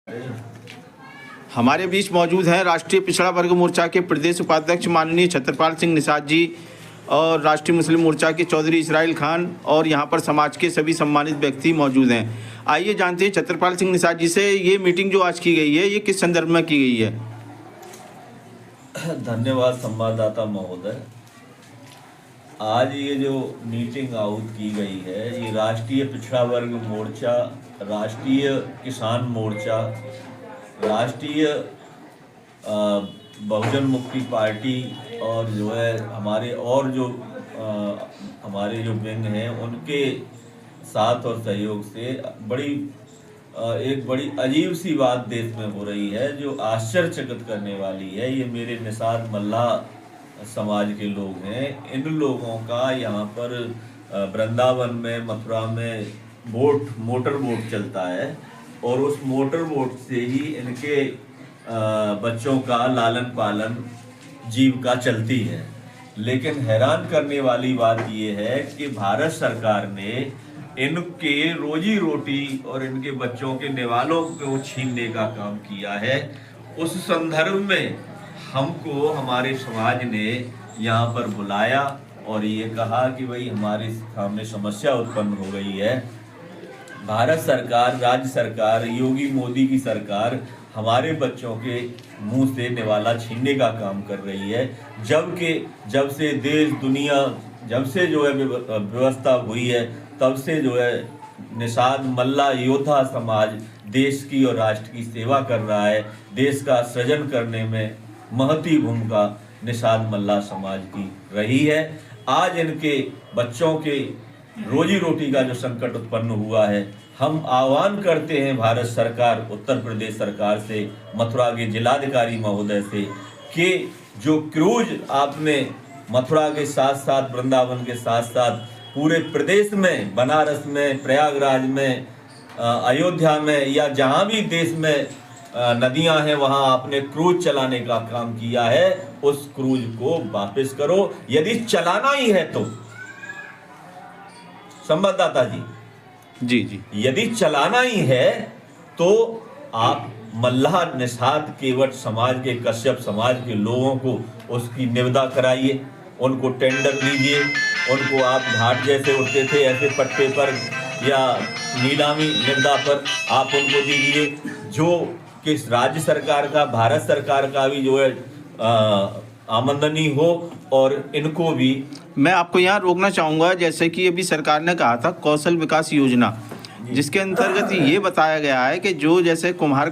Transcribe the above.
हमारे बीच मौजूद हैं राष्ट्रीय पिछड़ा वर्ग मोर्चा के प्रदेश उपाध्यक्ष माननीय छत्रपाल सिंह निषाद जी और राष्ट्रीय मुस्लिम मोर्चा के चौधरी इसराइल खान और यहाँ पर समाज के सभी सम्मानित व्यक्ति मौजूद हैं। आइए जानते हैं छत्रपाल सिंह निषाद जी से, ये मीटिंग जो आज की गई है ये किस संदर्भ में की गई है? धन्यवाद संवाददाता महोदय। आज ये जो मीटिंग आउट की गई है ये राष्ट्रीय पिछड़ा वर्ग मोर्चा, राष्ट्रीय किसान मोर्चा, राष्ट्रीय बहुजन मुक्ति पार्टी और जो है हमारे जो विंग हैं उनके साथ और सहयोग से एक बड़ी अजीब सी बात देश में हो रही है जो आश्चर्यचकित करने वाली है। ये मेरे निषाद मल्लाह समाज के लोग हैं। इन लोगों का यहाँ पर वृंदावन में, मथुरा में मोटर बोट चलता है और उस मोटर बोट से ही इनके बच्चों का लालन पालन जीविका चलती है। लेकिन हैरान करने वाली बात यह है कि भारत सरकार ने इनके रोजी रोटी और इनके बच्चों के निवालों को छीनने का काम किया है। उस संदर्भ में हमको हमारे समाज ने यहाँ पर बुलाया और ये कहा कि भाई हमारे सामने समस्या उत्पन्न हो गई है। भारत सरकार, राज्य सरकार, योगी मोदी की सरकार हमारे बच्चों के मुंह से निवाला छीनने का काम कर रही है, जब से देश दुनिया जब से जो है व्यवस्था हुई है तब से जो है निषाद मल्लाह योद्धा समाज देश की और राष्ट्र की सेवा कर रहा है। देश का सृजन करने में महती भूमिका निषाद मल्लाह समाज की रही है। आज इनके बच्चों के रोजी रोटी का जो संकट उत्पन्न हुआ है, हम आह्वान करते हैं भारत सरकार, उत्तर प्रदेश सरकार से, मथुरा के जिलाधिकारी महोदय से कि जो क्रूज आपने मथुरा के साथ साथ, वृंदावन के साथ साथ पूरे प्रदेश में, बनारस में, प्रयागराज में, अयोध्या में या जहाँ भी देश में नदियां हैं वहां आपने क्रूज चलाने का काम किया है, उस क्रूज को वापस करो। यदि चलाना ही है तो संवाददाता जी, यदि चलाना ही है तो आप मल्लाह निषाद केवट समाज के, कश्यप समाज के लोगों को उसकी निविदा कराइए, उनको टेंडर दीजिए, उनको आप घाट जैसे उठते थे ऐसे पट्टे पर या नीलामी निविदा पर आप उनको दीजिए, जो कि राज्य सरकार का, भारत सरकार का भी जो है आमदनी हो और इनको भी। मैं आपको यहाँ रोकना चाहूँगा, जैसे कि अभी सरकार ने कहा था कौशल विकास योजना, जिसके अंतर्गत ये बताया गया है कि जो जैसे कुम्हार